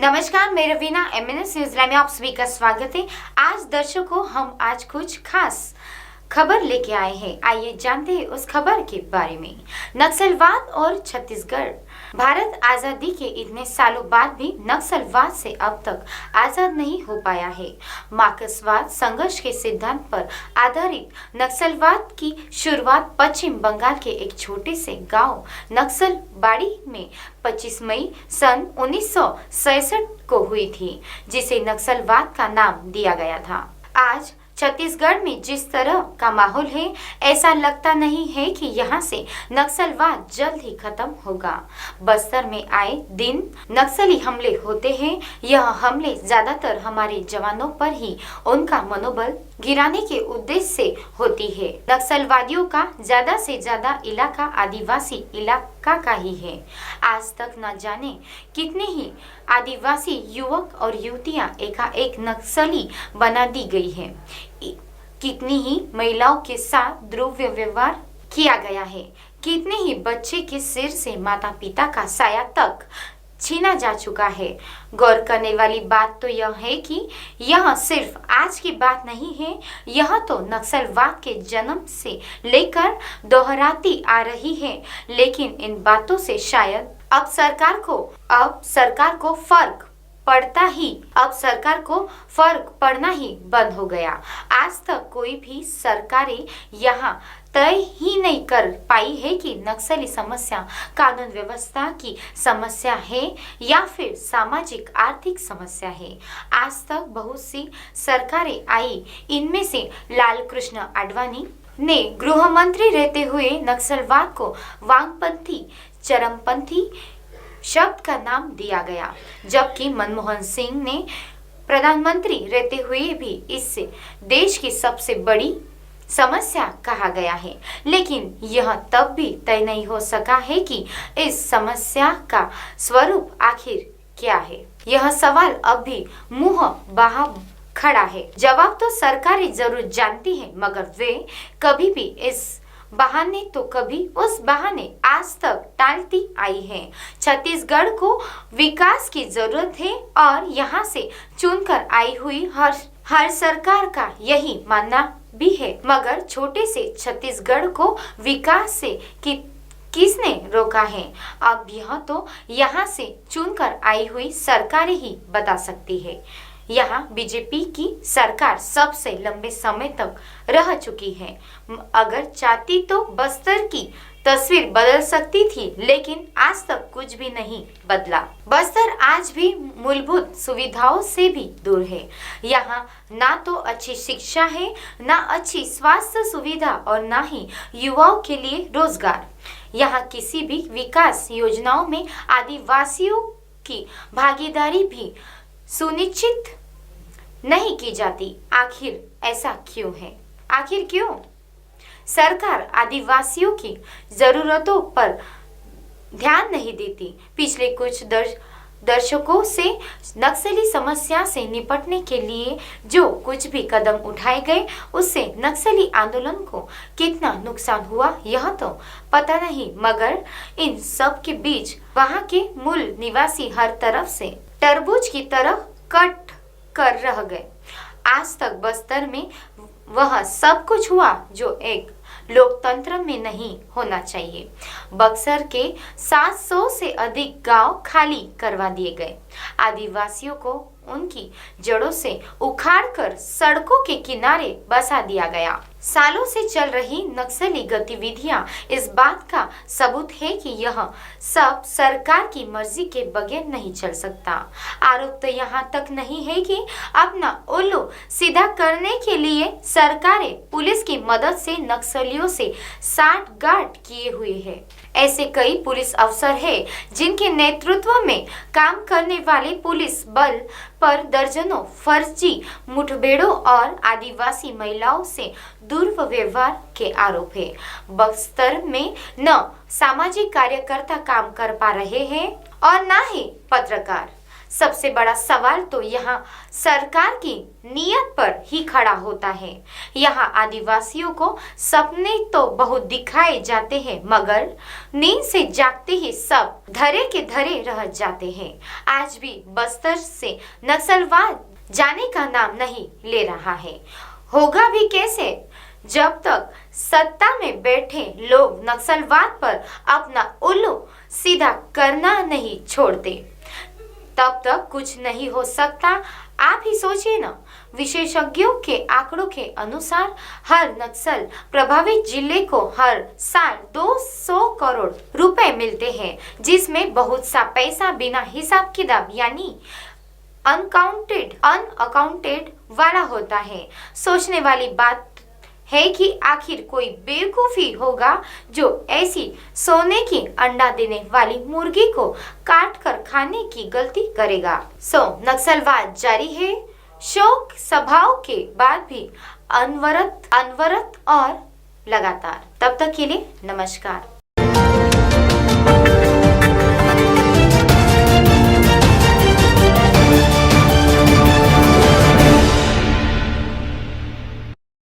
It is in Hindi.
नमस्कार, मैं रवीना MNS न्यूज में आप सभी का स्वागत है। आज दर्शकों हम आज कुछ खास खबर लेके आए हैं। आइए जानते हैं उस खबर के बारे में। नक्सलवाद और छत्तीसगढ़। भारत आजादी के इतने सालों बाद भी नक्सलवाद से अब तक आजाद नहीं हो पाया है। मार्क्सवाद संघर्ष के सिद्धांत पर आधारित नक्सलवाद की शुरुआत पश्चिम बंगाल के एक छोटे से गांव नक्सलबाड़ी में 25 मई सन 1967 को हुई थी, जिसे नक्सलवाद का नाम दिया गया था। आज छत्तीसगढ़ में जिस तरह का माहौल है, ऐसा लगता नहीं है कि यहाँ से नक्सलवाद जल्द ही खत्म होगा। बस्तर में आए दिन नक्सली हमले होते हैं। यह हमले ज्यादातर हमारे जवानों पर ही उनका मनोबल गिराने के उद्देश्य से होती है। नक्सलवादियों का ज्यादा से ज्यादा इलाका आदिवासी इलाका का ही है। आज तक न जाने कितने ही आदिवासी युवक और युवतियां एकाएक नक्सली बना दी गई है। कितनी ही महिलाओं के साथ दुर्व्यवहार किया गया है। कितने ही बच्चे के सिर से माता पिता का साया तक छीना जा चुका है। गौर करने वाली बात तो यह है कि यह सिर्फ आज की बात नहीं है, यह तो नक्सलवाद के जन्म से लेकर दोहराती आ रही है। लेकिन इन बातों से शायद अब सरकार को फर्क पड़ना ही बंद हो गया। आज तक कोई भी सरकारें यहाँ तय ही नहीं कर पाई है कि नक्सली समस्या कानून व्यवस्था की समस्या है या फिर सामाजिक आर्थिक समस्या है। आज तक बहुत सी सरकारें आई, इनमें से लाल कृष्ण आडवाणी ने गृह मंत्री रहते हुए नक्सलवाद को वामपंथी चरमपंथी शब्द का नाम दिया गया, जबकि मनमोहन सिंह ने प्रधानमंत्री रहते हुए भी इससे देश की सबसे बड़ी समस्या कहा गया है। लेकिन यह तब भी तय नहीं हो सका है कि इस समस्या का स्वरूप आखिर क्या है। यह सवाल अब भी मुंह बहा खड़ा है। जवाब तो सरकारें जरूर जानती है, मगर वे कभी भी इस बहाने तो कभी उस बहाने आज तक टालती आई है। छत्तीसगढ़ को विकास की जरूरत है और यहाँ से चुनकर आई हुई हर सरकार का यही मानना भी है। मगर छोटे से छत्तीसगढ़ को विकास से किसने रोका है? अब यह तो यहाँ से चुनकर आई हुई सरकारें ही बता सकती है। यहाँ बीजेपी की सरकार सबसे लंबे समय तक रह चुकी है। अगर चाहती तो बस्तर की तस्वीर बदल सकती थी, लेकिन आज तक कुछ भी नहीं बदला। बस्तर आज भी मूलभूत सुविधाओं से भी दूर है। यहाँ ना तो अच्छी शिक्षा है, ना अच्छी स्वास्थ्य सुविधा और ना ही युवाओं के लिए रोजगार। यहाँ किसी भी विकास योजनाओं में आदिवासियों की भागीदारी भी सुनिश्चित नहीं की जाती। आखिर ऐसा क्यों है? आखिर क्यों सरकार आदिवासियों की जरूरतों पर ध्यान नहीं देती? पिछले कुछ दशकों से नक्सली समस्या से निपटने के लिए जो कुछ भी कदम उठाए गए, उससे नक्सली आंदोलन को कितना नुकसान हुआ यह तो पता नहीं, मगर इन सब के बीच वहां के मूल निवासी हर तरफ से तरबूज की तरह कट कर रह गए। आज तक बस्तर में वह सब कुछ हुआ जो एक लोकतंत्र में नहीं होना चाहिए। बक्सर के 700 से अधिक गांव खाली करवा दिए गए। आदिवासियों को उनकी जड़ों से उखाड़कर सड़कों के किनारे बसा दिया गया। सालों से चल रही नक्सली गतिविधियां इस बात का सबूत है कि यह सब सरकार की मर्जी के बगैर नहीं चल सकता। आरोप तो यहाँ तक नहीं है कि अपना उल्लू सीधा करने के लिए सरकारें पुलिस की मदद से नक्सलियों से साठगांठ किए हुए हैं। ऐसे कई पुलिस अफसर हैं जिनके नेतृत्व में काम करने वाले पुलिस बल पर दर्जनों फर्जी मुठभेड़ों और आदिवासी महिलाओं से दुर्व्यवहार के आरोप है। बस्तर में न सामाजिक कार्यकर्ता काम कर पा रहे हैं और न ही पत्रकार। सबसे बड़ा सवाल तो यहाँ सरकार की नीयत पर ही खड़ा होता है। यहाँ आदिवासियों को सपने तो बहुत दिखाए जाते हैं, मगर नींद से जागते ही सब धरे के धरे रह जाते हैं। आज भी बस्तर से नक्सलवाद जाने का नाम नहीं ले रहा है। होगा भी कैसे जब तक सत्ता में बैठे लोग नक्सलवाद पर अपना उल्लू सीधा करना नहीं छोड़ते, तब तक कुछ नहीं हो सकता। आप ही सोचिए ना, विशेषज्ञों के आंकड़ों के अनुसार हर नक्सल प्रभावित जिले को हर साल 200 करोड़ रुपए मिलते हैं, जिसमें बहुत सा पैसा बिना हिसाब किताब यानी अनअकाउंटेड वाला होता है। सोचने वाली बात है कि आखिर कोई बेवकूफी होगा जो ऐसी सोने की अंडा देने वाली मुर्गी को काट कर खाने की गलती करेगा। नक्सलवाद जारी है। शोक सभाओं के बाद भी अनवरत और लगातार। तब तक के लिए नमस्कार।